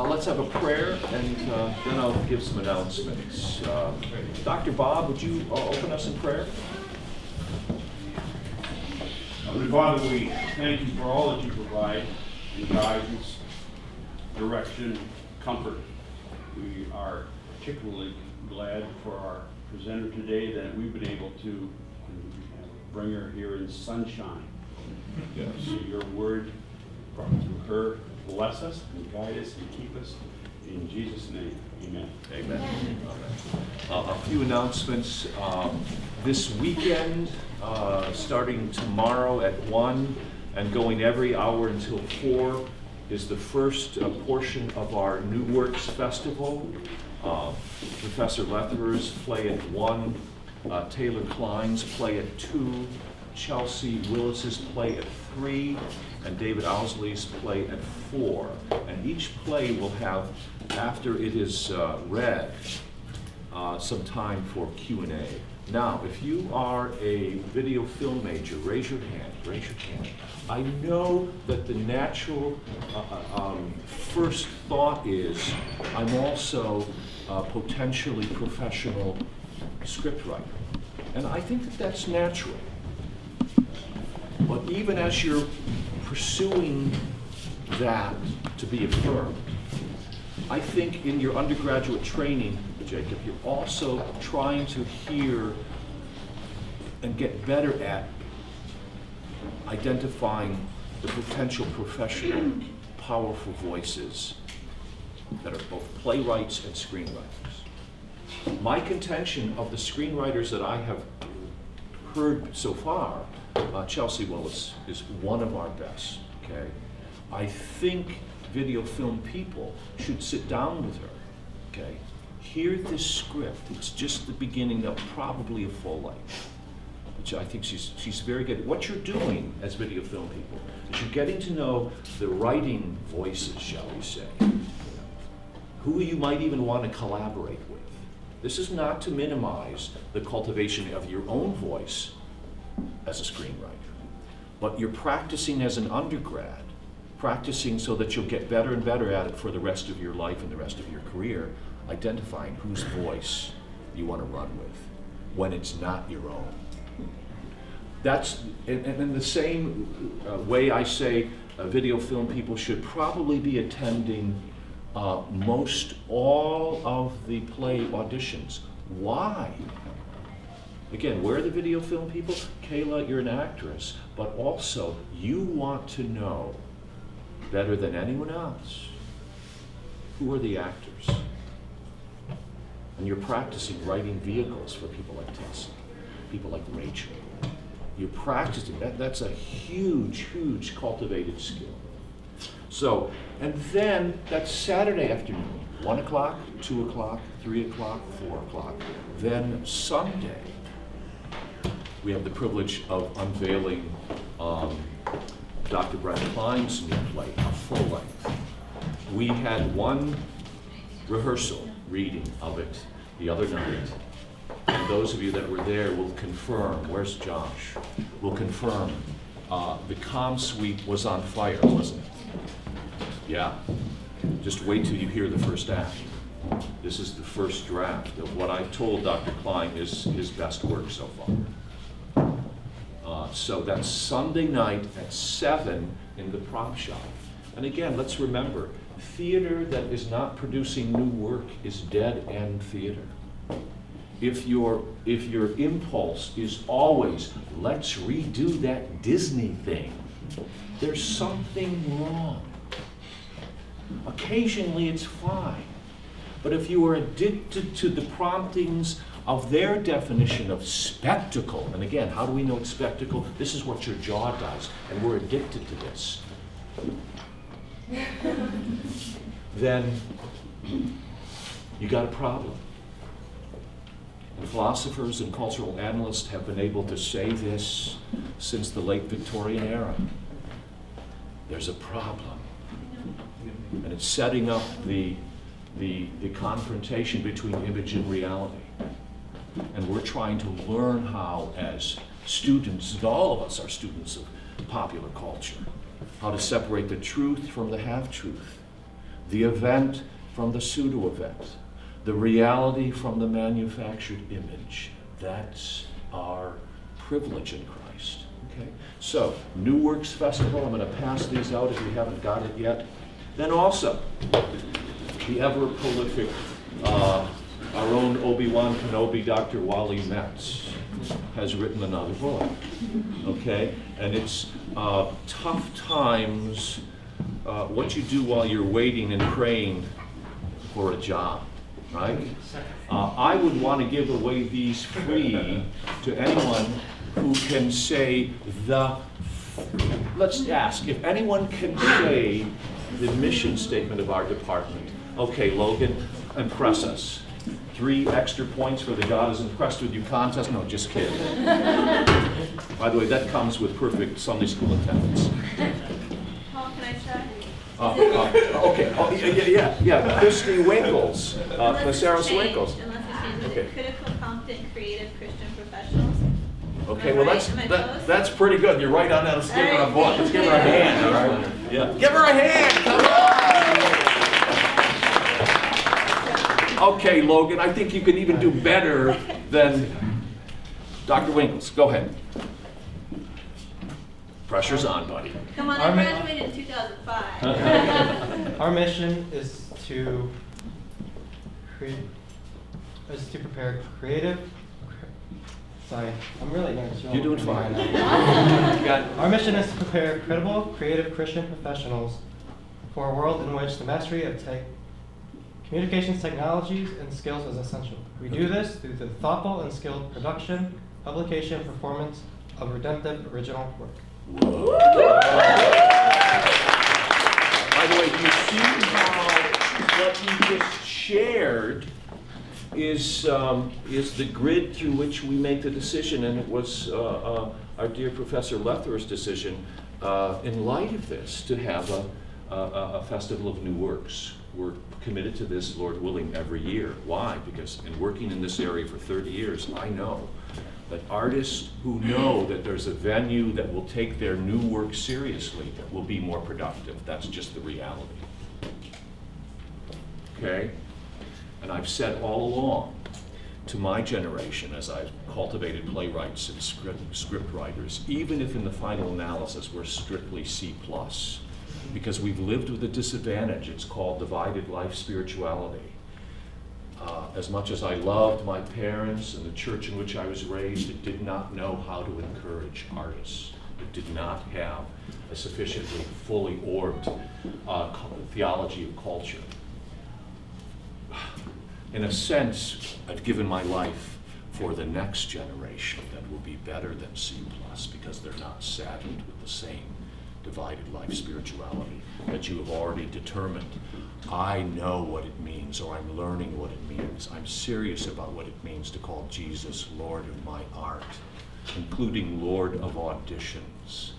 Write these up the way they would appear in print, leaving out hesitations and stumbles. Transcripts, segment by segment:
Let's have a prayer, and then I'll give some announcements. Dr. Bob, would you open us in prayer? Heavenly Father, we thank you for all that you provide in guidance, direction, comfort. We are particularly glad for our presenter today that we've been able to bring her here in sunshine. Yes. So your word through her bless us and guide us and keep us. In Jesus' name, amen. Amen. A few announcements. This weekend, starting tomorrow at 1 and going every hour until 4, is the first portion of our New Works Festival. Professor Lethers play at 1, Taylor Klein's play at 2, Chelsea Willis's play at 3, and David Owsley's play at 4. And each play will have, after it is read, some time for Q&A. Now, if you are a video film major, raise your hand, raise your hand. I know that the natural first thought is, I'm also a potentially professional scriptwriter. And I think that that's natural. But even as you're pursuing that to be affirmed, I think in your undergraduate training, Jacob, you're also trying to hear and get better at identifying the potential professional, powerful voices that are both playwrights and screenwriters. My contention of the screenwriters that I have heard so far, Chelsea Willis is one of our best, okay? I think video film people should sit down with her, okay? Hear this script. It's just the beginning of probably a full length, which I think she's very good. What you're doing as video film people is you're getting to know the writing voices, shall we say, who you might even want to collaborate with. This is not to minimize the cultivation of your own voice as a screenwriter, but you're practicing as an undergrad, practicing so that you'll get better and better at it for the rest of your life and the rest of your career, identifying whose voice you want to run with when it's not your own. That's, and in the same way I say video film people should probably be attending most all of the play auditions. Why? Again, we're the video film people. Kayla, you're an actress, but also you want to know better than anyone else who are the actors. And you're practicing writing vehicles for people like Tessa, people like Rachel. You're practicing, that's a huge, huge cultivated skill. So, and then that's Saturday afternoon, 1 o'clock, 2 o'clock, 3 o'clock, 4 o'clock. Then Sunday, we have the privilege of unveiling Dr. Brett Klein's new play, a full length. We had one rehearsal reading of it the other night. And those of you that were there will confirm, where's Josh? Will confirm the comm suite was on fire, wasn't it? Yeah. Just wait till you hear the first act. This is the first draft of what I told Dr. Klein is his best work so far. So that's Sunday night at 7 in the prop shop. And again, let's remember, theater that is not producing new work is dead end theater. If your impulse is always, let's redo that Disney thing, there's something wrong. Occasionally it's fine. But if you are addicted to the promptings of their definition of spectacle, and again, how do we know it's spectacle? This is what your jaw does, and we're addicted to this. Then you got a problem. And philosophers and cultural analysts have been able to say this since the late Victorian era. There's a problem. And it's setting up the confrontation between image and reality. And we're trying to learn how, as students, and all of us are students of popular culture, how to separate the truth from the half-truth, the event from the pseudo-event, the reality from the manufactured image. That's our privilege in Christ. Okay? So, New Works Festival, I'm going to pass these out if you haven't got it yet. Then also, the ever prolific, our own Obi-Wan Kenobi, Dr. Wally Metz, has written another book. Okay? And it's Tough Times, what you do while you're waiting and praying for a job. Right? I would want to give away these free to anyone who can say let's ask, if anyone can say the mission statement of our department. Okay, Logan, impress us. 3 extra points for the God is impressed with you contest. No, just kidding. By the way, that comes with perfect Sunday school attendance. Paul, can I try? Okay. Oh, yeah. Christy Mesaros-Winckles. Mesaros-Winckles. Unless it's changed, Okay. critical, competent, creative Christian professionals. Okay, Am I well right? Am I close? that's pretty good. You're right on that. Let's give her a book. Let's give her a hand. All right. Yeah. Give her a hand. Come on. Okay, Logan. I think you can even do better than Dr. Winkles. Go ahead. Pressure's on, buddy. Come on, I graduated in 2005. Our mission is to prepare creative. Sorry, I'm really not sure. You're doing fine. Our mission is to prepare credible, creative Christian professionals for a world in which the mastery of communications technologies and skills is essential. We do this through the thoughtful and skilled production, publication, and performance of redemptive original work. By the way, you see how what you just shared is the grid through which we make the decision, and it was our dear Professor Lether's decision in light of this to have a Festival of New Works. We're committed to this, Lord willing, every year. Why? Because in working in this area for 30 years, I know that artists who know that there's a venue that will take their new work seriously will be more productive. That's just the reality. Okay? And I've said all along to my generation, as I've cultivated playwrights and script writers, even if in the final analysis we're strictly C+, because we've lived with a disadvantage. It's called divided life spirituality. As much as I loved my parents and the church in which I was raised, it did not know how to encourage artists. It did not have a sufficiently fully orbed theology of culture. In a sense, I've given my life for the next generation that will be better than C+, because they're not saddled with the same divided life spirituality that you have already determined. I know what it means, or I'm learning what it means. I'm serious about what it means to call Jesus Lord of my art, including Lord of auditions.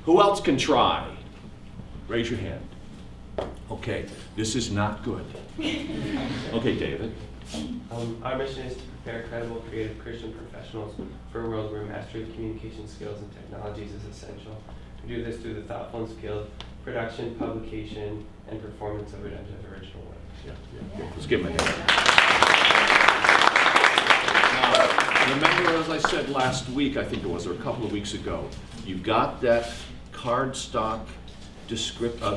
Who else can try? Raise your hand. Okay, this is not good. Okay, David. Our mission is to prepare credible, creative Christian professionals for a world where mastery of communication skills and technologies is essential. We do this through the thoughtful and skilled production, publication, and performance of redemptive original work. Yeah. Let's give him a hand. Now, remember, as I said last week, I think it was, or a couple of weeks ago, you've got that cardstock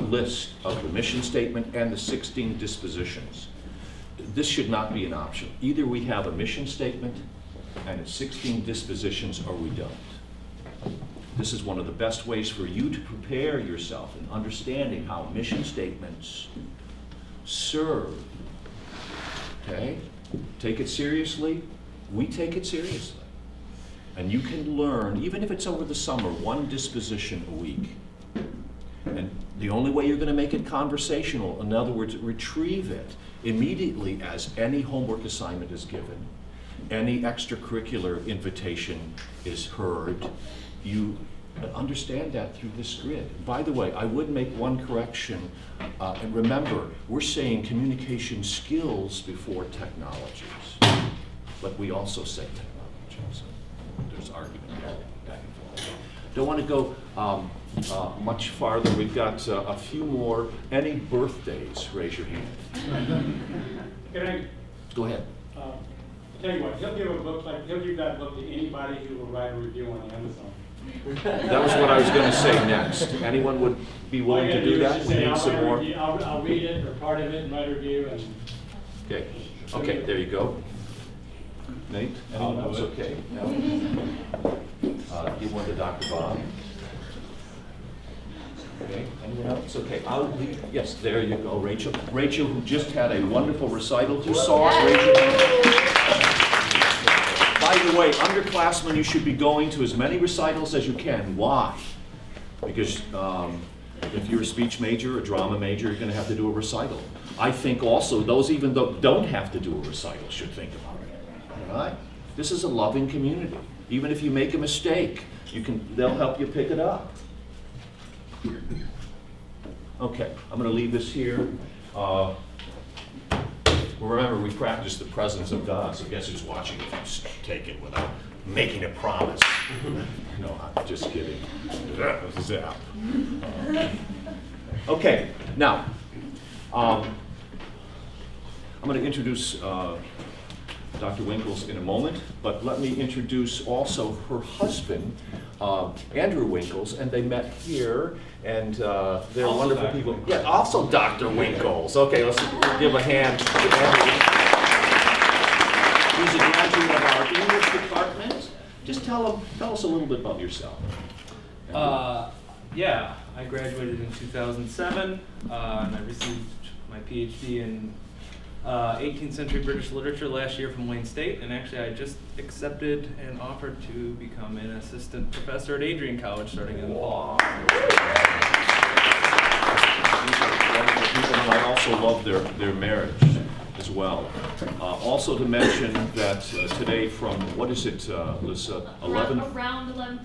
list of the mission statement and the 16 dispositions. This should not be an option. Either we have a mission statement and its 16 dispositions, or we don't. This is one of the best ways for you to prepare yourself in understanding how mission statements serve. Okay? Take it seriously. We take it seriously. And you can learn, even if it's over the summer, 1 disposition a week. And the only way you're going to make it conversational, in other words, retrieve it immediately as any homework assignment is given, any extracurricular invitation is heard, you understand that through this grid. By the way, I would make one correction, and remember, we're saying communication skills before technologies, but we also say technology, so there's argument back and forth. Don't want to go much farther. We've got a few more. Any birthdays? Raise your hand. Can I, Go ahead. tell you what, he'll give that book to anybody who will write a review on Amazon. That was what I was going to say next. Anyone would be willing to do that? We need some more. I'll read it or part of it and write a review and. Okay. Okay, there you go. Nate, anyone else? Okay. No? Give one to Dr. Bob. Okay, anyone else? Okay, I'll leave. Yes, there you go, Rachel. Rachel, who just had a wonderful recital. Who saw us, Rachel? By the way, underclassmen, you should be going to as many recitals as you can. Why? Because if you're a speech major, a drama major, you're going to have to do a recital. I think also those even though don't have to do a recital should think about it. All right? This is a loving community. Even if you make a mistake, they'll help you pick it up. Okay, I'm going to leave this here. Remember, we practice the presence of God, so guess who's watching if you take it without making a promise? No, I'm just kidding. Zap. Okay, now, I'm going to introduce Dr. Winckles in a moment, but let me introduce also her husband, Andrew Winckles, and they met here, and they're Also wonderful Dr. people. Winckles. Yeah, also Dr. Winckles. Okay, let's give a hand to Andrew. He's a graduate of our English department. Just tell us a little bit about yourself. Yeah, I graduated in 2007, and I received my PhD in 18th century British literature last year from Wayne State, and actually I just accepted an offer to become an assistant professor at Adrian College starting in the fall. These are wonderful people, and I also love their marriage as well. Also to mention that today from, what is it, Lisa? Around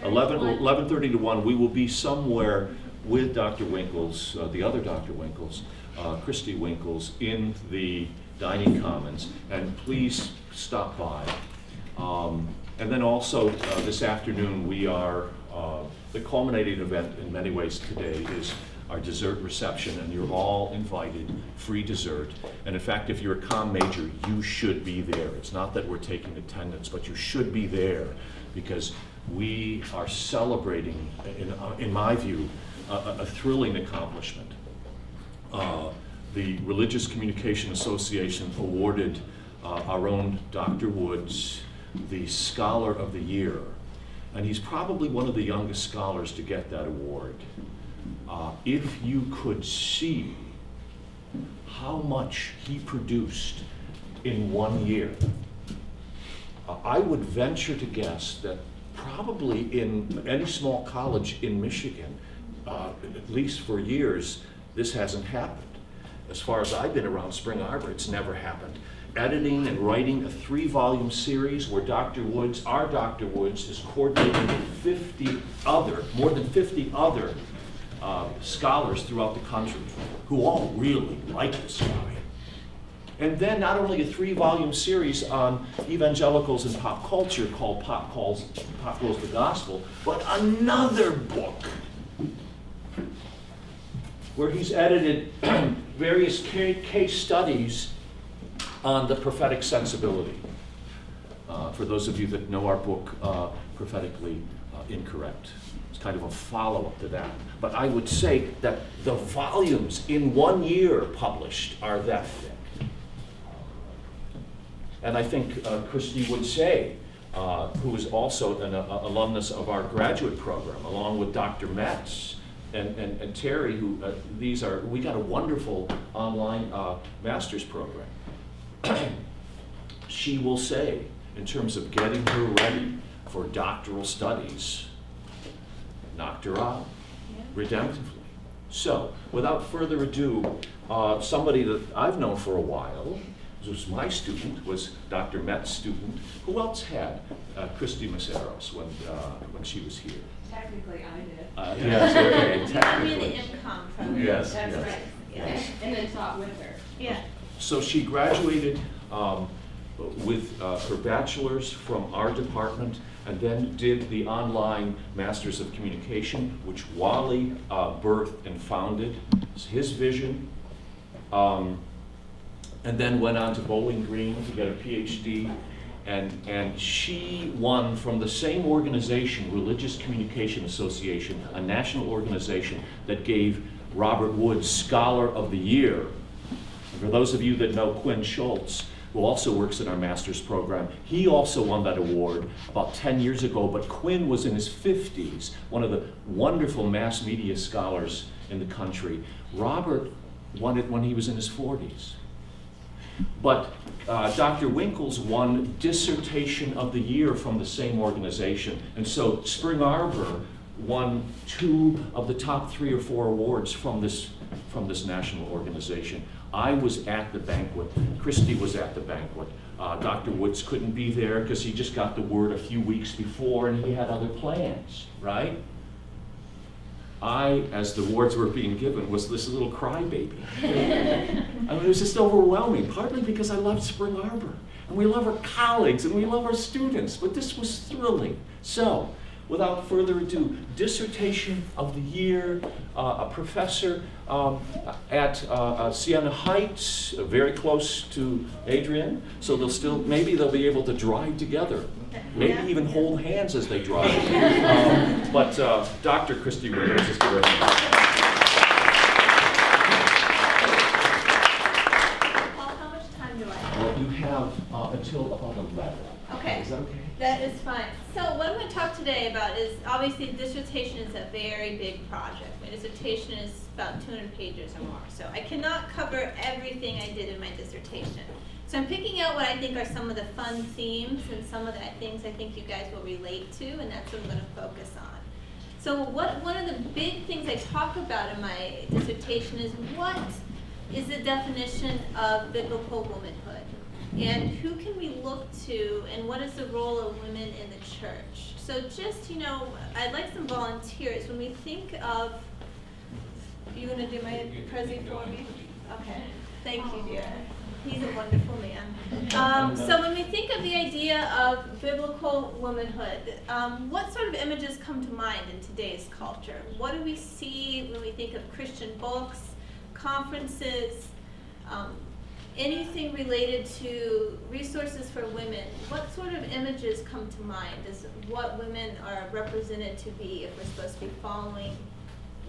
11:30 to 1, we will be somewhere with Dr. Winckles, the other Dr. Winckles, Christy Mesaros-Winckles, in the dining commons, and please stop by. And then also this afternoon we are, the culminating event in many ways today is our dessert reception, and you're all invited, free dessert. And in fact, if you're a comm major, you should be there. It's not that we're taking attendance, but you should be there because we are celebrating, in my view, a thrilling accomplishment. The Religious Communication Association awarded our own Dr. Woods the Scholar of the Year, and he's probably one of the youngest scholars to get that award. If you could see how much he produced in 1 year, I would venture to guess that probably in any small college in Michigan, at least for years, this hasn't happened. As far as I've been around Spring Arbor, it's never happened. Editing and writing a 3-volume series where our Dr. Woods is coordinating more than 50 other scholars throughout the country who all really like this guy. And then not only a 3-volume series on evangelicals and pop culture called Pop Calls the Gospel, but another book where he's edited various case studies on the prophetic sensibility. For those of you that know our book, Prophetically Incorrect. It's kind of a follow-up to that. But I would say that the volumes in 1 year published are that thick. And I think Christy would say, who is also an alumnus of our graduate program, along with Dr. Metz and Terry, who we got a wonderful online master's program. She will say, in terms of getting her ready for doctoral studies, knocked her out redemptively. So, without further ado, somebody that I've known for a while, who was my student, was Dr. Metz's student. Who else had Christy Mesaros when she was here? Technically, I did. Yes, okay, I'm in the technically. MCOM program. Yes, That's yes. right. Yes. And then taught with her. Yeah. So she graduated with her bachelor's from our department, and then did the online Masters of Communication, which Wally birthed and founded. It's his vision. And then went on to Bowling Green to get a PhD. And she won from the same organization, Religious Communication Association, a national organization that gave Robert Wood Scholar of the Year. And for those of you that know Quinn Schultz, who also works in our master's program, he also won that award about 10 years ago, but Quinn was in his 50s, one of the wonderful mass media scholars in the country. Robert won it when he was in his 40s. But Dr. Winckles won Dissertation of the Year from the same organization. And so Spring Arbor won 2 of the top 3 or 4 awards from this national organization. I was at the banquet. Christy was at the banquet. Dr. Woods couldn't be there because he just got the word a few weeks before and he had other plans, right? I, as the awards were being given, was this little crybaby. I mean, it was just overwhelming, partly because I loved Spring Arbor, and we love our colleagues, and we love our students, but this was thrilling. So, without further ado, Dissertation of the Year, a professor at Siena Heights, very close to Adrian, so maybe they'll be able to drive together. Maybe even hold hands as they drive. But Dr. Christy Mesaros-Winckles is here. Paul, how much time do I have? Well, you have until about 11. Okay. Is that okay? That is fine. So what I'm going to talk today about is, obviously, dissertation is a very big project. My dissertation is about 200 pages or more. So I cannot cover everything I did in my dissertation. So I'm picking out what I think are some of the fun themes and some of the things I think you guys will relate to, and that's what I'm going to focus on. So one of the big things I talk about in my dissertation is what is the definition of biblical womanhood? And who can we look to, and what is the role of women in the church? So just, I'd like some volunteers. When we think of, you going to do my prezi for me? Okay, thank you, dear. He's a wonderful man. So when we think of the idea of biblical womanhood, what sort of images come to mind in today's culture? What do we see when we think of Christian books, conferences, anything related to resources for women? What sort of images come to mind as what women are represented to be if we're supposed to be following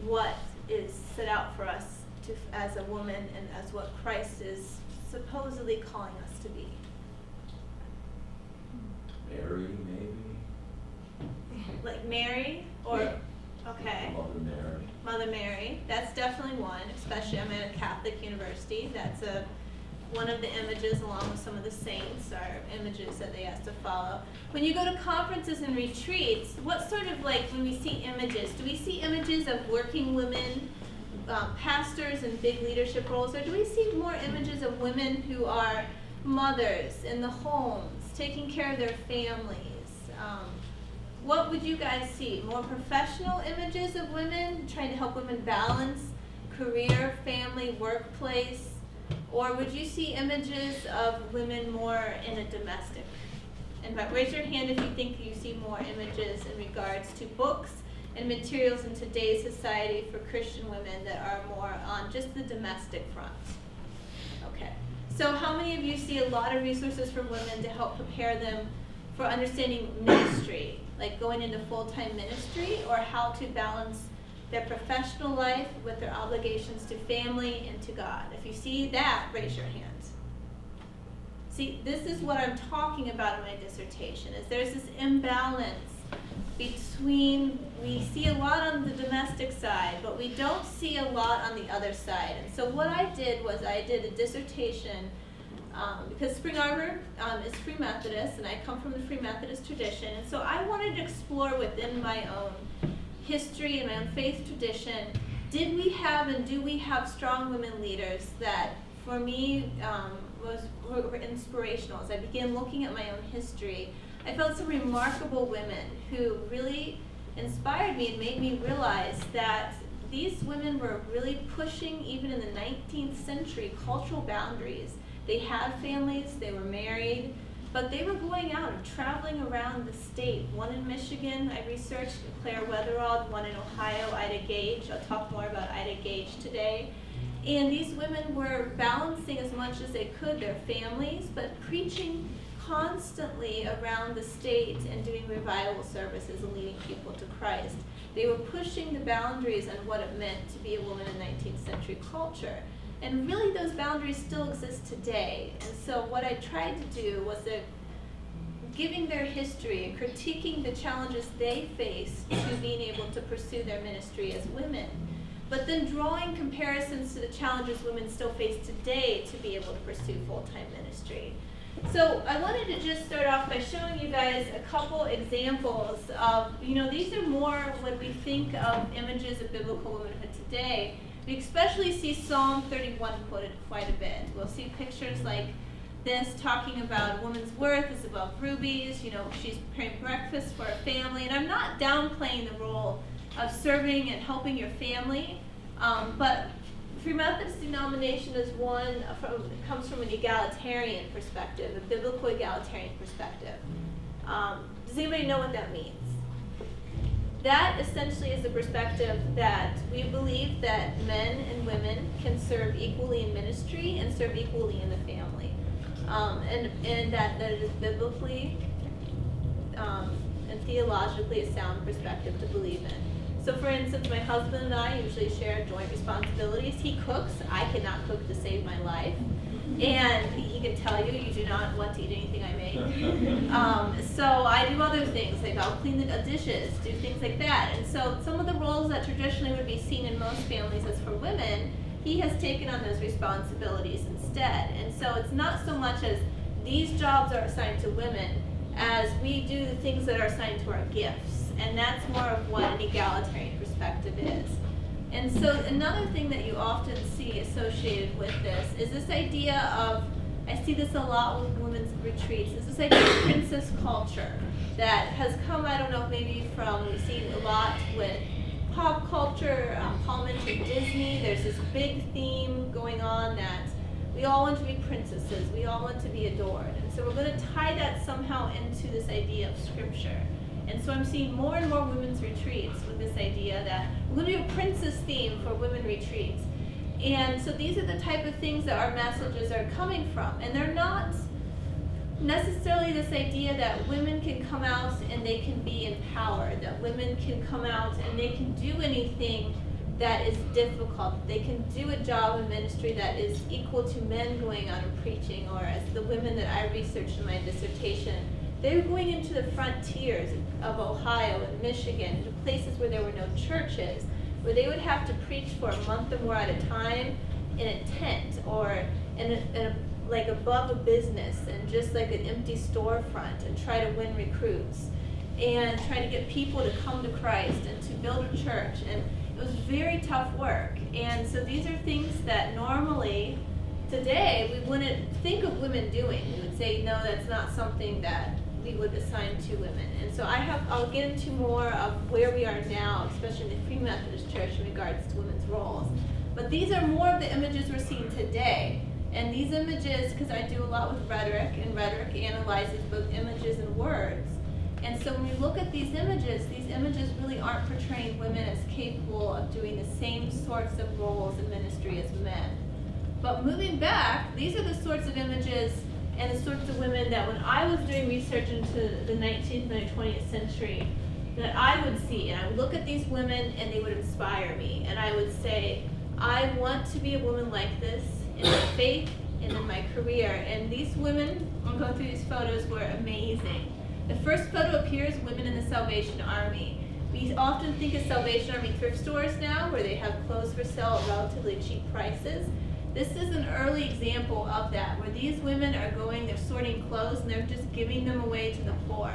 what is set out for us as a woman and as what Christ is supposedly calling us to be? Mary, maybe? Like Mary? Or, okay. Mother Mary. Mother Mary. That's definitely one, especially I'm at a Catholic university. That's one of the images, along with some of the saints, are images that they ask to follow. When you go to conferences and retreats, what sort of, when we see images, do we see images of working women, pastors in big leadership roles, or do we see more images of women who are mothers in the homes, taking care of their families? What would you guys see? More professional images of women, trying to help women balance career, family, workplace? Or would you see images of women more in a domestic environment? Raise your hand if you think you see more images in regards to books and materials in today's society for Christian women that are more on just the domestic front. Okay. So how many of you see a lot of resources for women to help prepare them for understanding ministry, like going into full-time ministry, or how to balance their professional life with their obligations to family and to God? If you see that, raise your hands. See, this is what I'm talking about in my dissertation, is there's this imbalance between, we see a lot on the domestic side, but we don't see a lot on the other side. And so what I did was I did a dissertation, because Spring Arbor is Free Methodist, and I come from the Free Methodist tradition, and so I wanted to explore within my own history and my own faith tradition, did we have and do we have strong women leaders that, for me, were inspirational? As I began looking at my own history, I felt some remarkable women who really inspired me and made me realize that these women were really pushing, even in the 19th century, cultural boundaries. They had families, they were married, but they were going out and traveling around the state. One in Michigan, I researched, Claire Weatherald, one in Ohio, Ida Gage. I'll talk more about Ida Gage today. And these women were balancing as much as they could their families, but preaching constantly around the state and doing revival services and leading people to Christ. They were pushing the boundaries on what it meant to be a woman in 19th century culture. And really those boundaries still exist today. And so what I tried to do was giving their history and critiquing the challenges they faced to being able to pursue their ministry as women, but then drawing comparisons to the challenges women still face today to be able to pursue full-time ministry. So I wanted to just start off by showing you guys a couple examples of, these are more when we think of images of biblical womanhood today. We especially see Psalm 31 quoted quite a bit. We'll see pictures like this talking about a woman's worth is above rubies, she's preparing breakfast for a family. And I'm not downplaying the role of serving and helping your family, but Free Methodist denomination is comes from an egalitarian perspective, a biblical egalitarian perspective. Does anybody know what that means? That essentially is the perspective that we believe that men and women can serve equally in ministry and serve equally in the family, and that it is biblically and theologically a sound perspective to believe in. So for instance, my husband and I usually share joint responsibilities. He cooks. I cannot cook to save my life. And he can tell you do not want to eat anything I make. So I do other things, like I'll clean the dishes, do things like that. And so some of the roles that traditionally would be seen in most families as for women, he has taken on those responsibilities instead. And so it's not so much as these jobs are assigned to women as we do the things that are assigned to our gifts. And that's more of what an egalitarian perspective is. And so another thing that you often see associated with this is this idea of, I see this a lot with women's retreats, is this idea of princess culture that has come, I don't know, maybe from, we see a lot with pop culture, Paul mentioned Disney. There's this big theme going on that we all want to be princesses, we all want to be adored. And so we're going to tie that somehow into this idea of scripture. And so I'm seeing more and more women's retreats with this idea that we're going to do a princess theme for women retreats. And so these are the type of things that our messages are coming from. And they're not necessarily this idea that women can come out and they can be empowered, that women can come out and they can do anything that is difficult. They can do a job in ministry that is equal to men going out and preaching, or as the women that I researched in my dissertation, they were going into the frontiers of Ohio and Michigan, into places where there were no churches, where they would have to preach for a month or more at a time in a tent or like above a business and just like an empty storefront, and try to win recruits and try to get people to come to Christ and to build a church. And it was very tough work. And so these are things that normally today we wouldn't think of women doing. We would say, no, that's not something that we would assign to women. And so I'll get into more of where we are now, especially in the Free Methodist Church in regards to women's roles. But these are more of the images we're seeing today. And these images, because I do a lot with rhetoric, and rhetoric analyzes both images and words. And so when we look at these images really aren't portraying women as capable of doing the same sorts of roles in ministry as men. But moving back, these are the sorts of images and the sorts of women that when I was doing research into the 19th and 20th century, that I would see. And I would look at these women and they would inspire me. And I would say, I want to be a woman like this in my faith and in my career. And these women, I'm going through these photos, were amazing. The first photo appears women in the Salvation Army. We often think of Salvation Army thrift stores now, where they have clothes for sale at relatively cheap prices. This is an early example of that, where these women are going, they're sorting clothes, and they're just giving them away to the poor.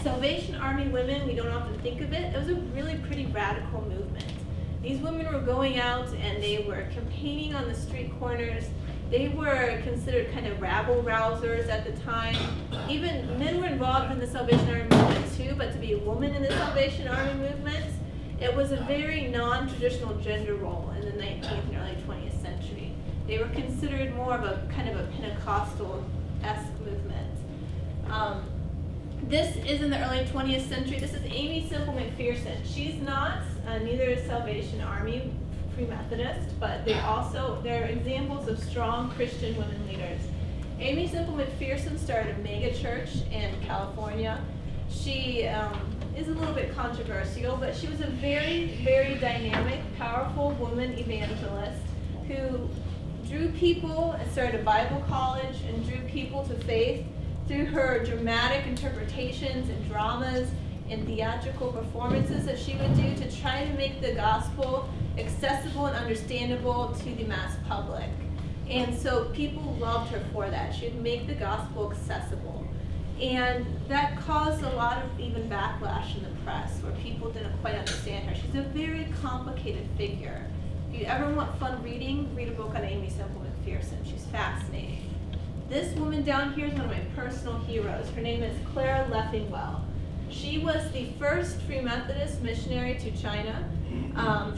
Salvation Army women, we don't often think of it. It was a really pretty radical movement. These women were going out and they were campaigning on the street corners. They were considered kind of rabble-rousers at the time. Even men were involved in the Salvation Army movement too, but to be a woman in the Salvation Army movement, it was a very non-traditional gender role in the 19th and early 20th century. They were considered more of a kind of a Pentecostal-esque movement. This is in the early 20th century. This is Amy Semple McPherson. She's not, neither is Salvation Army Free Methodist, but they're examples of strong Christian women leaders. Amy Semple McPherson started a mega church in California. She is a little bit controversial, but she was a very, very dynamic, powerful woman evangelist who drew people and started a Bible college and drew people to faith through her dramatic interpretations and dramas and theatrical performances that she would do to try to make the gospel accessible and understandable to the mass public. And so people loved her for that. She would make the gospel accessible. And that caused a lot of even backlash in the press where people didn't quite understand her. She's a very complicated figure. If you ever want fun reading, read a book on Amy Semple McPherson. She's fascinating. This woman down here is one of my personal heroes. Her name is Clara Leffingwell. She was the first Free Methodist missionary to China.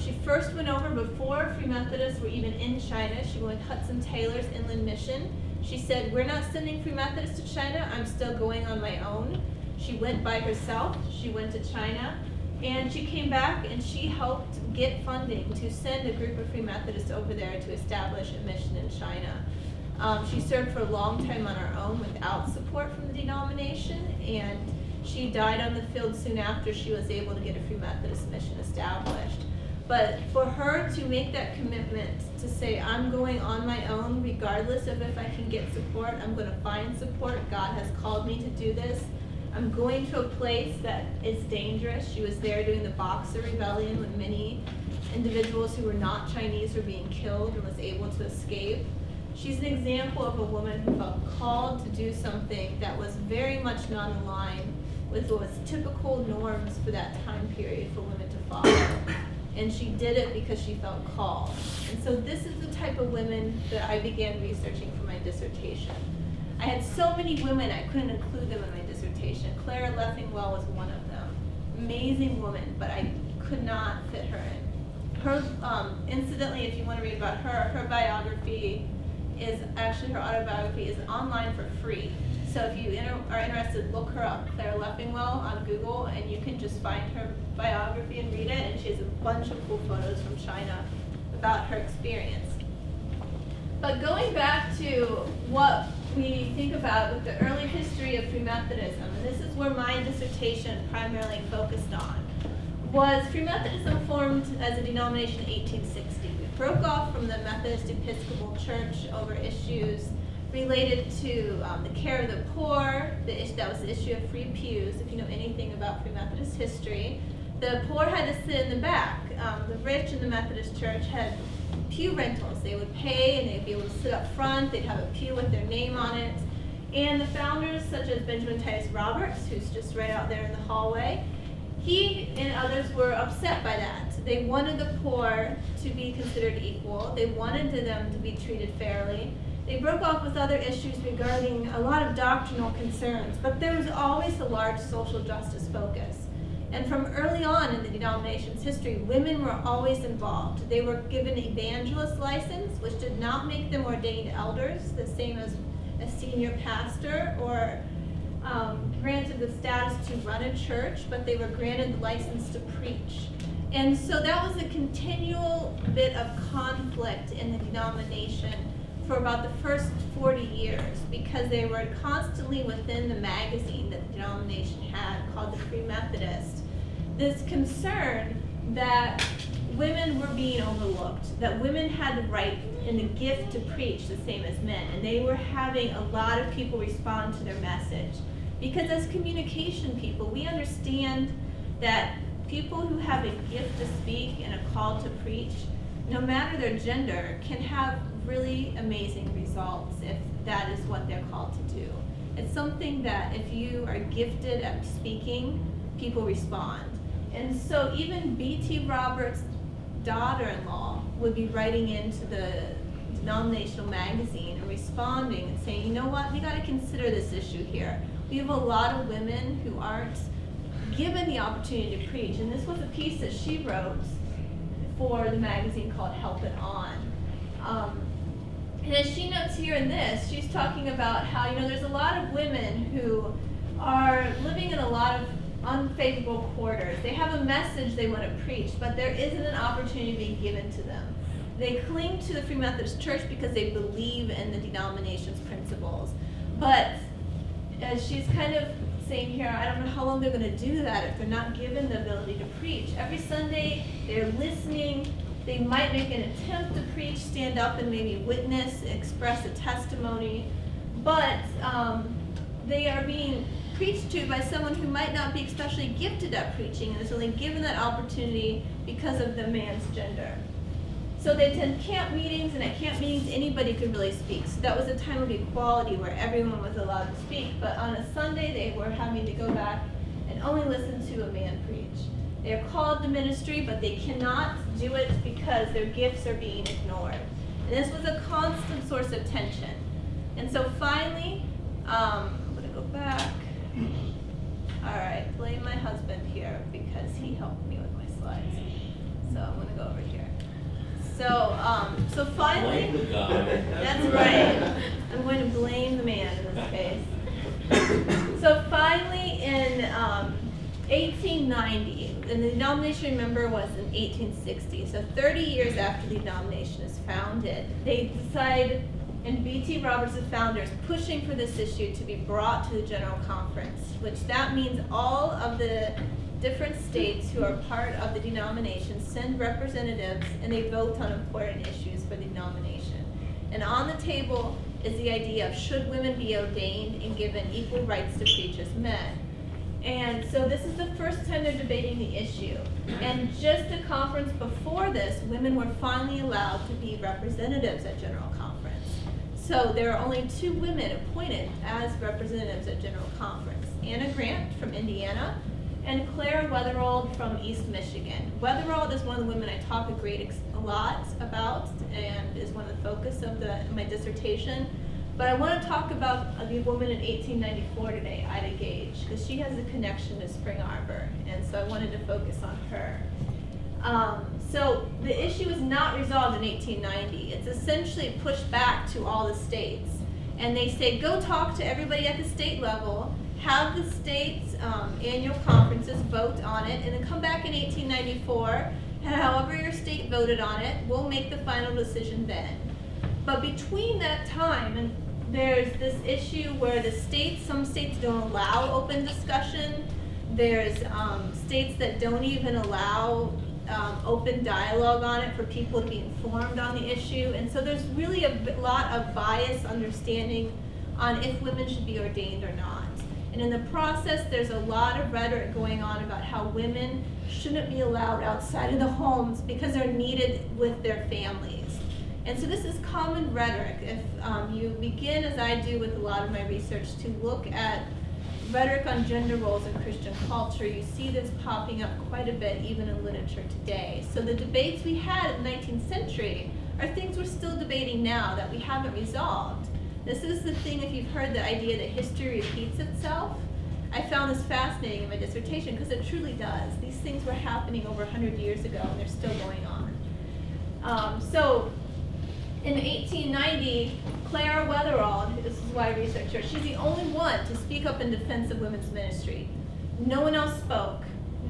She first went over before Free Methodists were even in China. She went with Hudson Taylor's Inland Mission. She said, "We're not sending Free Methodists to China. I'm still going on my own." She went by herself. She went to China. And she came back and she helped get funding to send a group of Free Methodists over there to establish a mission in China. She served for a long time on her own without support from the denomination, and she died on the field soon after she was able to get a Free Methodist mission established. But for her to make that commitment to say, I'm going on my own regardless of if I can get support, I'm going to find support, God has called me to do this, I'm going to a place that is dangerous. She was there during the Boxer Rebellion when many individuals who were not Chinese were being killed and was able to escape. She's an example of a woman who felt called to do something that was very much not in line with what was typical norms for that time period for women to follow. And she did it because she felt called. And so this is the type of women that I began researching for my dissertation. I had so many women, I couldn't include them in my dissertation. Clara Leffingwell was one of them. Amazing woman, but I could not fit her in. Her, incidentally, if you want to read about her biography is actually, her autobiography is online for free. So if you are interested, look her up, Clara Leffingwell, on Google, and you can just find her biography and read it. And she has a bunch of cool photos from China about her experience. But going back to what we think about with the early history of Free Methodism, and this is where my dissertation primarily focused on, was Free Methodism formed as a denomination in 1860. It broke off from the Methodist Episcopal Church over issues related to the care of the poor. That was the issue of free pews. If you know anything about Free Methodist history, the poor had to sit in the back. The rich in the Methodist Church had pew rentals. They would pay and they'd be able to sit up front. They'd have a pew with their name on it. And the founders, such as Benjamin Titus Roberts, who's just right out there in the hallway, he and others were upset by that. They wanted the poor to be considered equal. They wanted them to be treated fairly. They broke off with other issues regarding a lot of doctrinal concerns, but there was always a large social justice focus. And from early on in the denomination's history, women were always involved. They were given evangelist license, which did not make them ordained elders, the same as a senior pastor, or granted the status to run a church, but they were granted the license to preach. And so that was a continual bit of conflict in the denomination for about the first 40 years, because they were constantly within the magazine that the denomination had called the Free Methodist, this concern that women were being overlooked, that women had the right and the gift to preach the same as men, and they were having a lot of people respond to their message. Because as communication people, we understand that people who have a gift to speak and a call to preach, no matter their gender, can have really amazing results if that is what they're called to do. It's something that if you are gifted at speaking, people respond. And so even B.T. Roberts' daughter-in-law would be writing into the denominational magazine and responding and saying, you know what, we got to consider this issue here. We have a lot of women who aren't given the opportunity to preach. And this was a piece that she wrote for the magazine called Help It On. And as she notes here in this, she's talking about how, you know, there's a lot of women who are living in a lot of unfavorable quarters. They have a message they want to preach, but there isn't an opportunity being given to them. They cling to the Free Methodist Church because they believe in the denomination's principles. But as she's kind of saying here, I don't know how long they're going to do that if they're not given the ability to preach. Every Sunday, they're listening. They might make an attempt to preach, stand up and maybe witness, express a testimony, but they are being preached to by someone who might not be especially gifted at preaching and is only given that opportunity because of the man's gender. So they attend camp meetings, and at camp meetings anybody could really speak. So that was a time of equality where everyone was allowed to speak, but on a Sunday they were having to go back and only listen to a man preach. They are called to ministry, but they cannot do it because their gifts are being ignored. And this was a constant source of tension. And so finally, I'm going to go back. All right, blame my husband here because he helped me with my slides. So I'm going to go over here. So finally, Blame the guy. that's right. I'm going to blame the man in this case. So finally, in 1890, and the denomination, remember, was in 1860. So 30 years after the denomination is founded, they decide, and B.T. Roberts, the founder, is pushing for this issue to be brought to the General Conference, which that means all of the different states who are part of the denomination send representatives and they vote on important issues for the denomination. And on the table is the idea of should women be ordained and given equal rights to preach as men. And so this is the first time they're debating the issue. And just a conference before this, women were finally allowed to be representatives at General Conference. So there are only 2 women appointed as representatives at General Conference. Anna Grant from Indiana, and Clara Weatherald from East Michigan. Weatherald is one of the women I talk a lot about and is one of the focus of my dissertation. But I want to talk about the woman in 1894 today, Ida Gage, because she has a connection to Spring Arbor, and so I wanted to focus on her. So the issue is not resolved in 1890. It's essentially pushed back to all the states. And they say, go talk to everybody at the state level, have the state's annual conferences vote on it, and then come back in 1894, and however your state voted on it, we'll make the final decision then. But between that time, and there's this issue where some states don't allow open discussion. There's states that don't even allow open dialogue on it for people to be informed on the issue. And so there's really a lot of biased understanding on if women should be ordained or not. And in the process, there's a lot of rhetoric going on about how women shouldn't be allowed outside of the homes because they're needed with their families. And so this is common rhetoric. If you begin, as I do with a lot of my research, to look at rhetoric on gender roles in Christian culture, you see this popping up quite a bit even in literature today. So the debates we had in the 19th century are things we're still debating now that we haven't resolved. This is the thing, if you've heard the idea that history repeats itself. I found this fascinating in my dissertation because it truly does. These things were happening over 100 years ago and they're still going on. So in 1890, Clara Weatherald, this is why I researched her, she's the only one to speak up in defense of women's ministry. No one else spoke.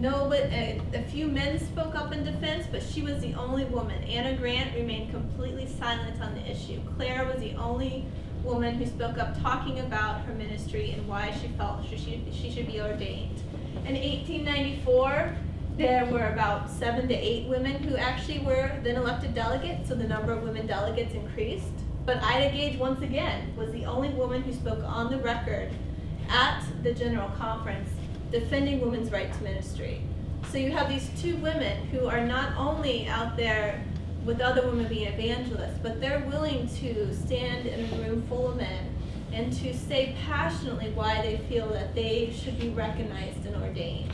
A few men spoke up in defense, but she was the only woman. Anna Grant remained completely silent on the issue. Clara was the only woman who spoke up talking about her ministry and why she felt she should be ordained. In 1894, there were about 7 to 8 women who actually were then elected delegates, so the number of women delegates increased. But Ida Gage, once again, was the only woman who spoke on the record at the General Conference defending women's right to ministry. So you have these 2 women who are not only out there with other women being evangelists, but they're willing to stand in a room full of men and to say passionately why they feel that they should be recognized and ordained.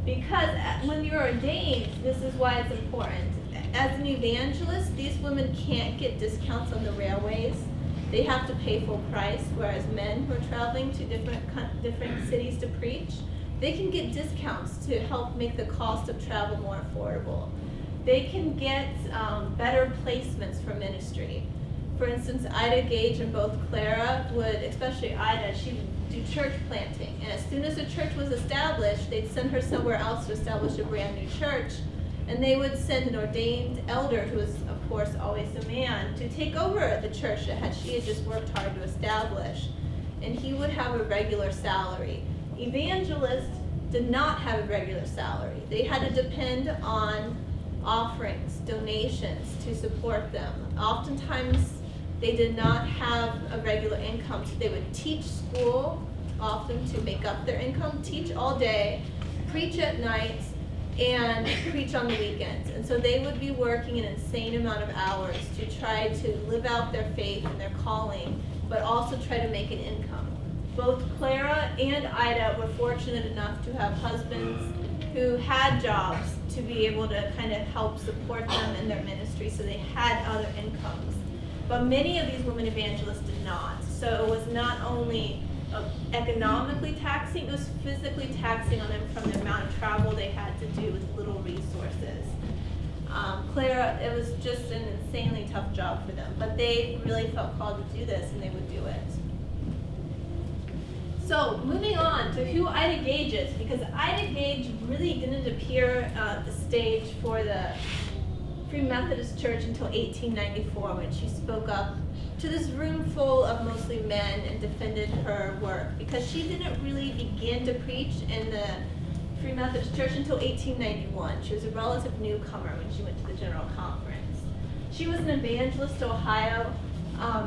Because when you're ordained, this is why it's important. As an evangelist, these women can't get discounts on the railways. They have to pay full price, whereas men who are traveling to different cities to preach, they can get discounts to help make the cost of travel more affordable. They can get better placements for ministry. For instance, Ida Gage and both Clara would, especially Ida, she would do church planting. And as soon as a church was established, they'd send her somewhere else to establish a brand new church. And they would send an ordained elder, who was, of course, always a man, to take over the church that she had just worked hard to establish. And he would have a regular salary. Evangelists did not have a regular salary. They had to depend on offerings, donations to support them. Oftentimes, they did not have a regular income, so they would teach school, often to make up their income, teach all day, preach at night, and preach on the weekends. And so they would be working an insane amount of hours to try to live out their faith and their calling, but also try to make an income. Both Clara and Ida were fortunate enough to have husbands who had jobs to be able to kind of help support them in their ministry, so they had other incomes. But many of these women evangelists did not. So it was not only economically taxing, it was physically taxing on them from the amount of travel they had to do with little resources. Clara, it was just an insanely tough job for them, but they really felt called to do this, and they would do it. So moving on to who Ida Gage is, because Ida Gage really didn't appear on the stage for the Free Methodist Church until 1894, when she spoke up to this room full of mostly men and defended her work, because she didn't really begin to preach in the Free Methodist Church until 1891. She was a relative newcomer when she went to the General Conference. She was an evangelist to Ohio.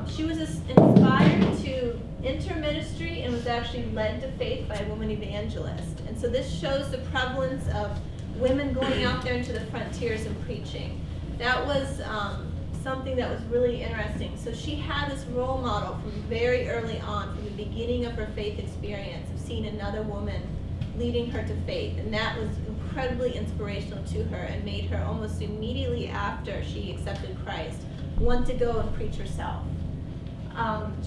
She was inspired to enter ministry and was actually led to faith by a woman evangelist. And so this shows the prevalence of women going out there into the frontiers and preaching. That was something that was really interesting. So she had this role model from very early on, from the beginning of her faith experience, of seeing another woman leading her to faith. And that was incredibly inspirational to her and made her, almost immediately after she accepted Christ, want to go and preach herself.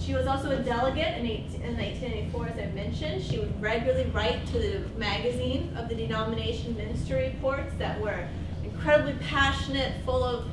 She was also a delegate in 1884, as I mentioned. She would regularly write to the magazine of the denomination ministry reports that were incredibly passionate, full of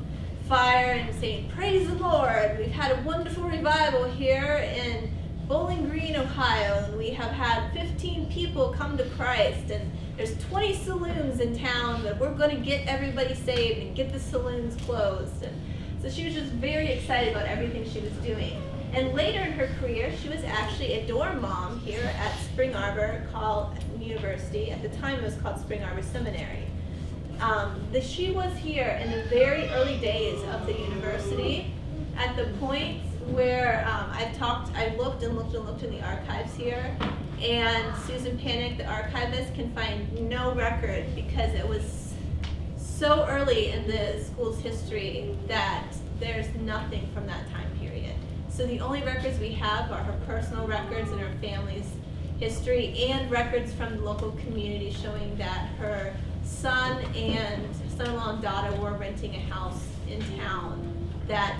fire, and saying, "Praise the Lord, we've had a wonderful revival here in Bowling Green, Ohio, and we have had 15 people come to Christ, and there's 20 saloons in town, but we're going to get everybody saved and get the saloons closed." And so she was just very excited about everything she was doing. And later in her career, she was actually a dorm mom here at Spring Arbor University. At the time, it was called Spring Arbor Seminary. She was here in the very early days of the university, at the point where I looked and looked and looked in the archives here, and Susan Panic, the archivist, can find no record, because it was so early in the school's history that there's nothing from that time period. So the only records we have are her personal records and her family's history, and records from the local community showing that her son and son-in-law and daughter were renting a house in town. That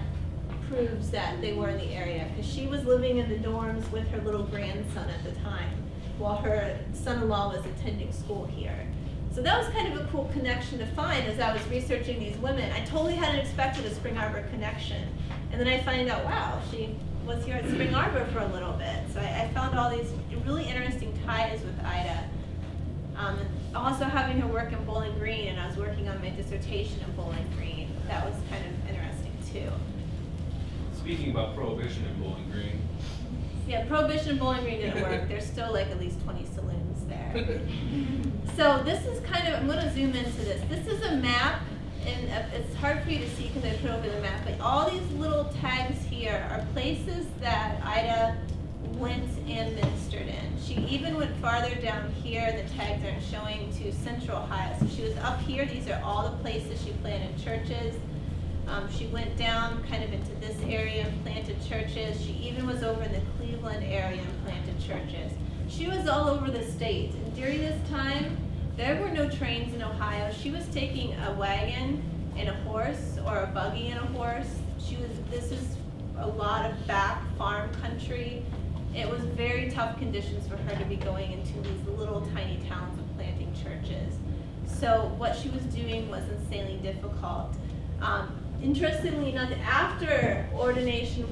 proves that they were in the area, because she was living in the dorms with her little grandson at the time, while her son-in-law was attending school here. So that was kind of a cool connection to find as I was researching these women. I totally hadn't expected a Spring Arbor connection. And then I find out, wow, she was here at Spring Arbor for a little bit. So I found all these really interesting ties with Ida. And also having her work in Bowling Green, and I was working on my dissertation in Bowling Green. That was kind of interesting too. Speaking about prohibition in Bowling Green. Yeah, Prohibition in Bowling Green didn't work. There's still like at least 20 saloons there. So this is kind of, I'm going to zoom into this. This is a map, and it's hard for you to see because I put it over the map, but all these little tags here are places that Ida went and ministered in. She even went farther down here, the tags aren't showing, to Central Ohio. So she was up here. These are all the places she planted churches. She went down kind of into this area and planted churches. She even was over in the Cleveland area and planted churches. She was all over the state. And during this time, there were no trains in Ohio. She was taking a wagon and a horse, or a buggy and a horse. This is a lot of back farm country. It was very tough conditions for her to be going into these little tiny towns and planting churches. So what she was doing was insanely difficult. Interestingly enough, after ordination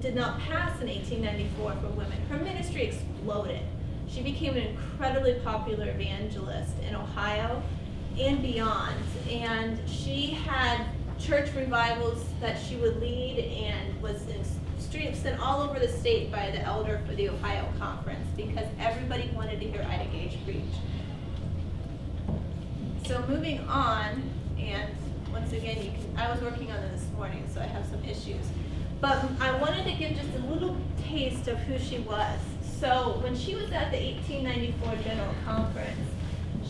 did not pass in 1894 for women, her ministry exploded. She became an incredibly popular evangelist in Ohio and beyond, and she had church revivals that she would lead and was in streets sent all over the state by the elder for the Ohio Conference because everybody wanted to hear Ida Gage preach. So moving on, and once again, I was working on it this morning, so I have some issues. But I wanted to give just a little taste of who she was. So when she was at the 1894 General Conference,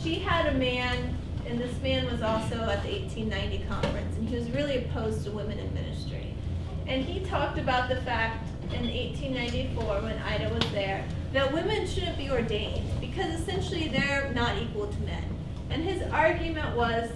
she had a man, and this man was also at the 1890 conference, and he was really opposed to women in ministry. And he talked about the fact in 1894, when Ida was there, that women shouldn't be ordained because essentially they're not equal to men. And his argument was,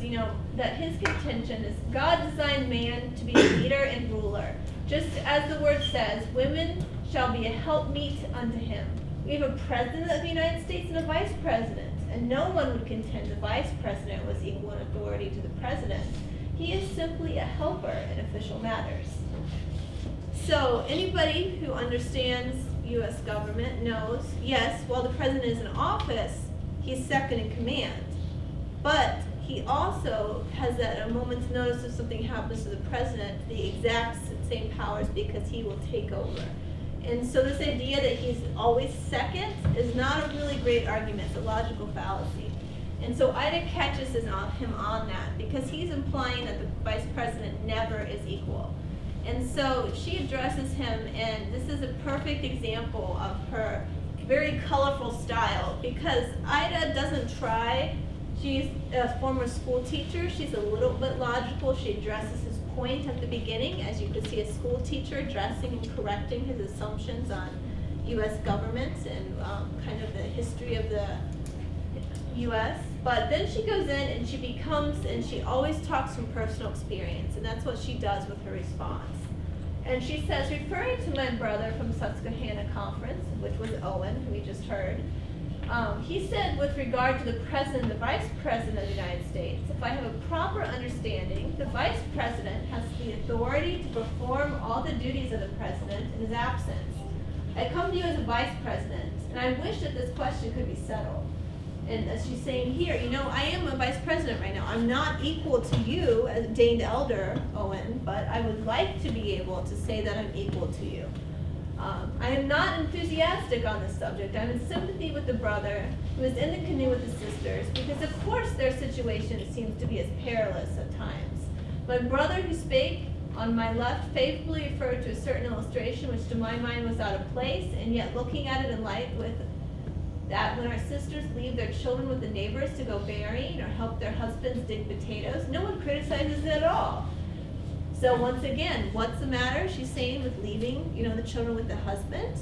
that his contention is God designed man to be a leader and ruler. Just as the word says, women shall be a helpmeet unto him. We have a president of the United States and a vice president, and no one would contend the vice president was equal in authority to the president. He is simply a helper in official matters. So anybody who understands U.S. government knows, yes, while the president is in office, he's second in command. But he also has at a moment's notice if something happens to the president, the exact same powers because he will take over. And so this idea that he's always second is not a really great argument. It's a logical fallacy. And so Ida catches him on that because he's implying that the vice president never is equal. And so she addresses him, and this is a perfect example of her very colorful style because Ida doesn't try. She's a former school teacher. She's a little bit logical. She addresses his point at the beginning, as you could see a school teacher addressing and correcting his assumptions on U.S. government and kind of the history of the U.S. But then she goes in and she always talks from personal experience, and that's what she does with her response. And she says, referring to my brother from Susquehanna Conference, which was Owen, who we just heard, he said, with regard to the president and the vice president of the United States, if I have a proper understanding, the vice president has the authority to perform all the duties of the president in his absence. I come to you as a vice president, and I wish that this question could be settled. And as she's saying here, I am a vice president right now. I'm not equal to you as ordained elder, Owen, but I would like to be able to say that I'm equal to you. I am not enthusiastic on this subject. I'm in sympathy with the brother who is in the canoe with his sisters because of course their situation seems to be as perilous at times. My brother who spake on my left faithfully referred to a certain illustration which to my mind was out of place, and yet looking at it in light with that when our sisters leave their children with the neighbors to go berrying or help their husbands dig potatoes, no one criticizes it at all. So once again, what's the matter? She's saying with leaving, the children with the husband,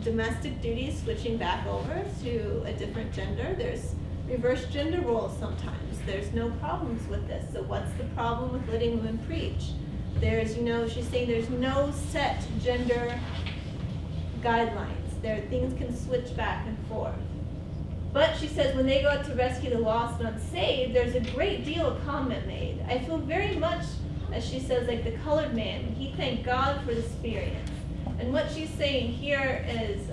domestic duties switching back over to a different gender. There's reverse gender roles sometimes. There's no problems with this. So what's the problem with letting women preach? There's, she's saying there's no set gender guidelines. Things can switch back and forth. But she says when they go out to rescue the lost and unsaved, there's a great deal of comment made. I feel very much, as she says, like the colored man. He thanked God for the experience. And what she's saying here is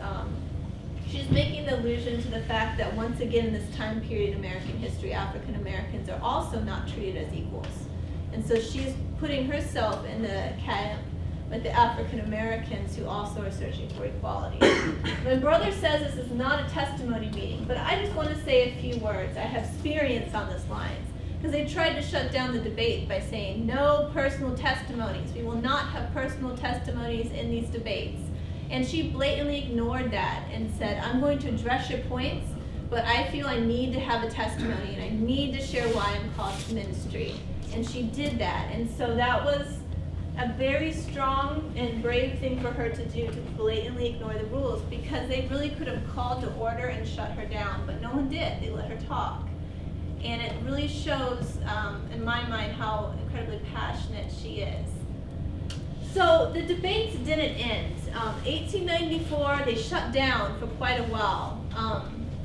she's making the allusion to the fact that once again in this time period in American history, African Americans are also not treated as equals. And so she's putting herself in the camp with the African Americans who also are searching for equality. My brother says this is not a testimony meeting, but I just want to say a few words. I have experience on this lines, because they tried to shut down the debate by saying no personal testimonies. We will not have personal testimonies in these debates. And she blatantly ignored that and said, I'm going to address your points, but I feel I need to have a testimony and I need to share why I'm called to ministry. And she did that. And so that was a very strong and brave thing for her to do, to blatantly ignore the rules, because they really could have called to order and shut her down, but no one did. They let her talk. And it really shows, in my mind, how incredibly passionate she is. So the debates didn't end. 1894, they shut down for quite a while.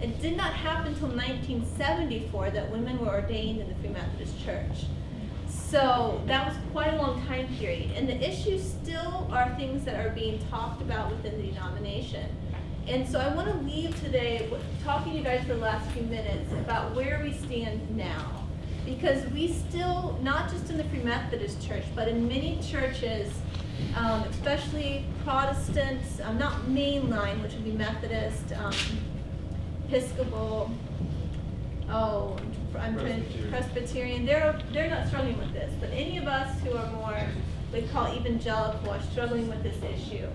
It did not happen until 1974 that women were ordained in the Free Methodist Church. So that was quite a long time period. And the issues still are things that are being talked about within the denomination. And so I want to leave today talking to you guys for the last few minutes about where we stand now. Because we still, not just in the Free Methodist Church, but in many churches, especially Protestants, not mainline, which would be Methodist, Episcopal, Presbyterian, they're not struggling with this. But any of us who are more, we call evangelical, are struggling with this issue.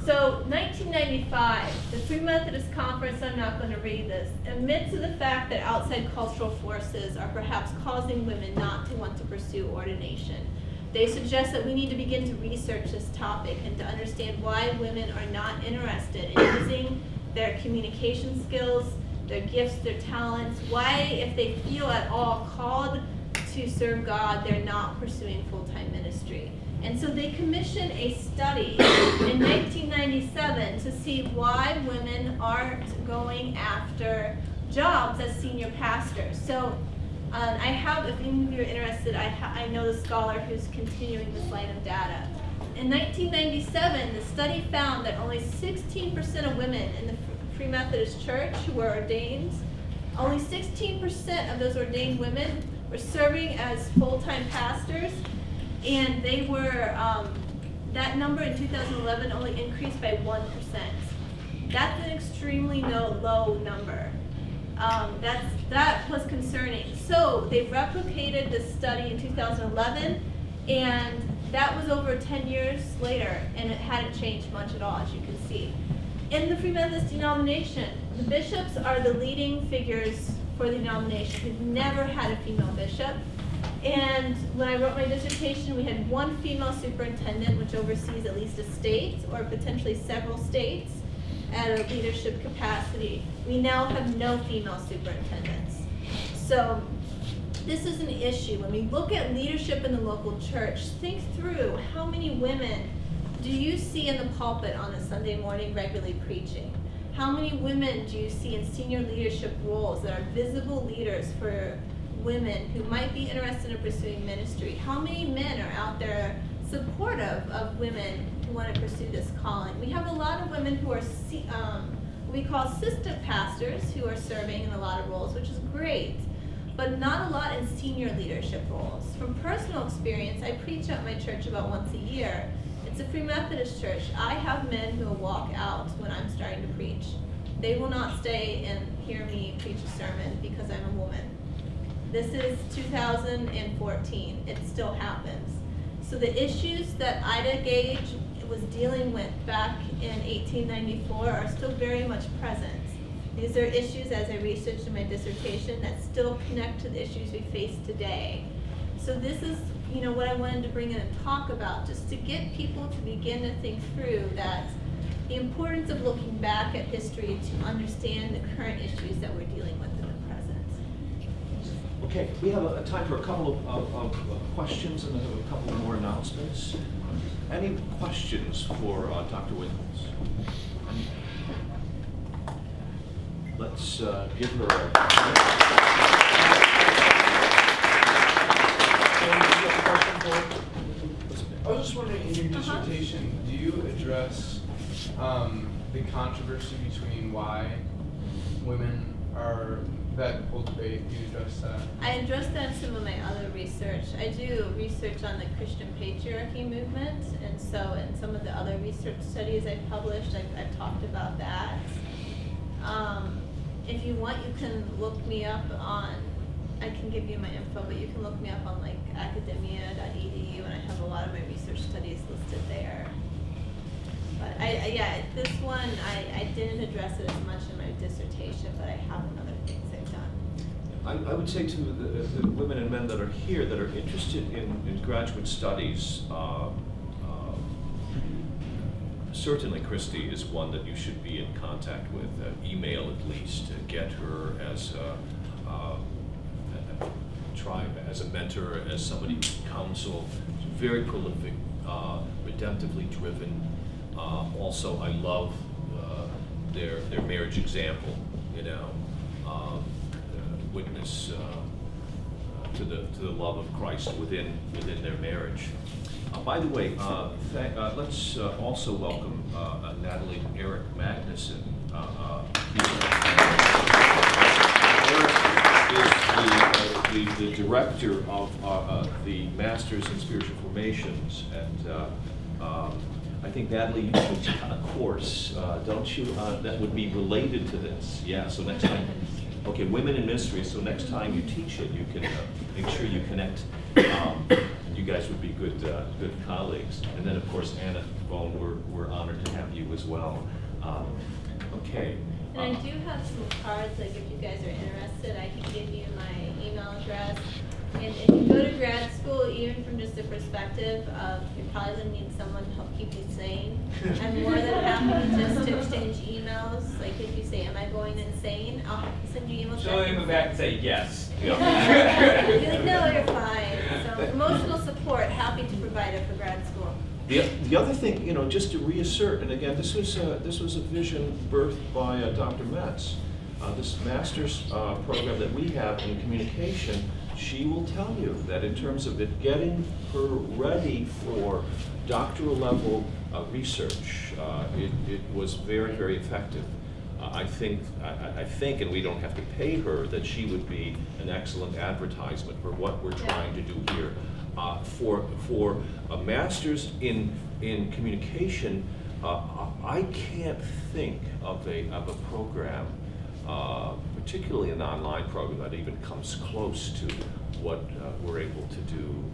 So 1995, the Free Methodist Conference, I'm not going to read this, admits to the fact that outside cultural forces are perhaps causing women not to want to pursue ordination. They suggest that we need to begin to research this topic and to understand why women are not interested in using their communication skills, their gifts, their talents, why, if they feel at all called to serve God, they're not pursuing full-time ministry. And so they commissioned a study in 1997 to see why women aren't going after jobs as senior pastors. So I have, if any of you are interested, I know the scholar who's continuing this line of data. In 1997, the study found that only 16% of women in the Free Methodist Church who were ordained, only 16% of those ordained women were serving as full-time pastors. And they were, that number in 2011 only increased by 1%. That's an extremely low number. That was concerning. So they replicated the study in 2011, and that was over 10 years later, and it hadn't changed much at all, as you can see. In the Free Methodist denomination, the bishops are the leading figures for the denomination. We've never had a female bishop. And when I wrote my dissertation, we had one female superintendent, which oversees at least a state or potentially several states at a leadership capacity. We now have no female superintendents. So this is an issue. When we look at leadership in the local church, think through how many women do you see in the pulpit on a Sunday morning regularly preaching? How many women do you see in senior leadership roles that are visible leaders for women who might be interested in pursuing ministry? How many men are out there supportive of women who want to pursue this calling? We have a lot of women who are what we call assistant pastors who are serving in a lot of roles, which is great, but not a lot in senior leadership roles. From personal experience, I preach at my church about once a year. It's a Free Methodist church. I have men who will walk out when I'm starting to preach. They will not stay and hear me preach a sermon because I'm a woman. This is 2014. It still happens. So the issues that Ida Gage was dealing with back in 1894 are still very much present. These are issues, as I researched in my dissertation, that still connect to the issues we face today. So this is, what I wanted to bring in and talk about, just to get people to begin to think through that the importance of looking back at history to understand the current issues that we're dealing with in the present. Okay, we have a time for a couple of questions and then have a couple more announcements. Any questions for Dr. Winckles? Let's give her I was just wondering, in your dissertation, do you address the controversy between why women are that whole debate? Do you address that? I addressed that in some of my other research. I do research on the Christian patriarchy movement, and so in some of the other research studies I've published, I've talked about that. If you want, you can look me up on, I can give you my info, but you can look me up on like academia.edu, and I have a lot of my research studies listed there. But this one, I didn't address it as much in my dissertation, but I have in other things I've done. I would say to the women and men that are here that are interested in graduate studies, certainly Christy is one that you should be in contact with, email at least, to get her as as a mentor, as somebody to counsel. She's very prolific, redemptively driven. Also, I love their marriage example, witness to the love of Christ within their marriage. By the way, let's also welcome Natalie and Eric Magnuson. Eric is the director of the Masters in Spiritual Formations, and I think, Natalie, you teach a course, don't you, that would be related to this? Yeah, so next time, okay, Women in Ministry, so next time you teach it, you can make sure you connect. You guys would be good colleagues. And then, of course, Anna Bone, we're honored to have you as well. Okay. And I do have some cards, like if you guys are interested, I can give you my email address. And if you go to grad school, even from just the perspective of you're probably going to need someone to help keep you sane, I'm more than happy just to exchange emails. Like if you say, am I going insane? I'll send you emails. She'll even back and say yes. You're like, no, you're fine. So emotional support, happy to provide it for grad school. The other thing, just to reassert, and again, this was a vision birthed by Dr. Metz. This master's program that we have in communication, she will tell you that in terms of it getting her ready for doctoral level research, it was very, very effective. I think, and we don't have to pay her, that she would be an excellent advertisement for what we're trying to do here. For a master's in communication, I can't think of a program, particularly an online program, that even comes close to what we're able to do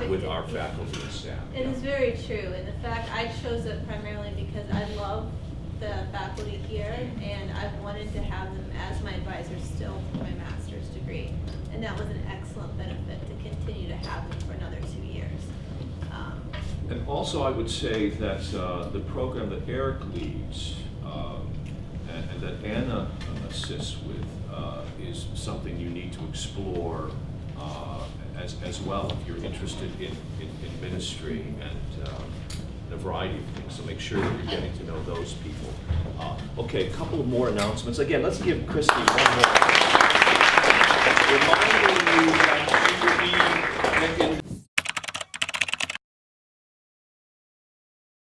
with our faculty and staff. It is very true, and in fact, I chose it primarily because I love the faculty here, and I've wanted to have them as my advisors still for my master's degree, and that was an excellent benefit to continue to have them for another 2 years. And also, I would say that the program that Eric leads and that Anna assists with is something you need to explore as well if you're interested in ministry and a variety of things. So make sure that you're getting to know those people. Okay, a couple of more announcements. Again, let's give Christy one more. Reminding you that she will be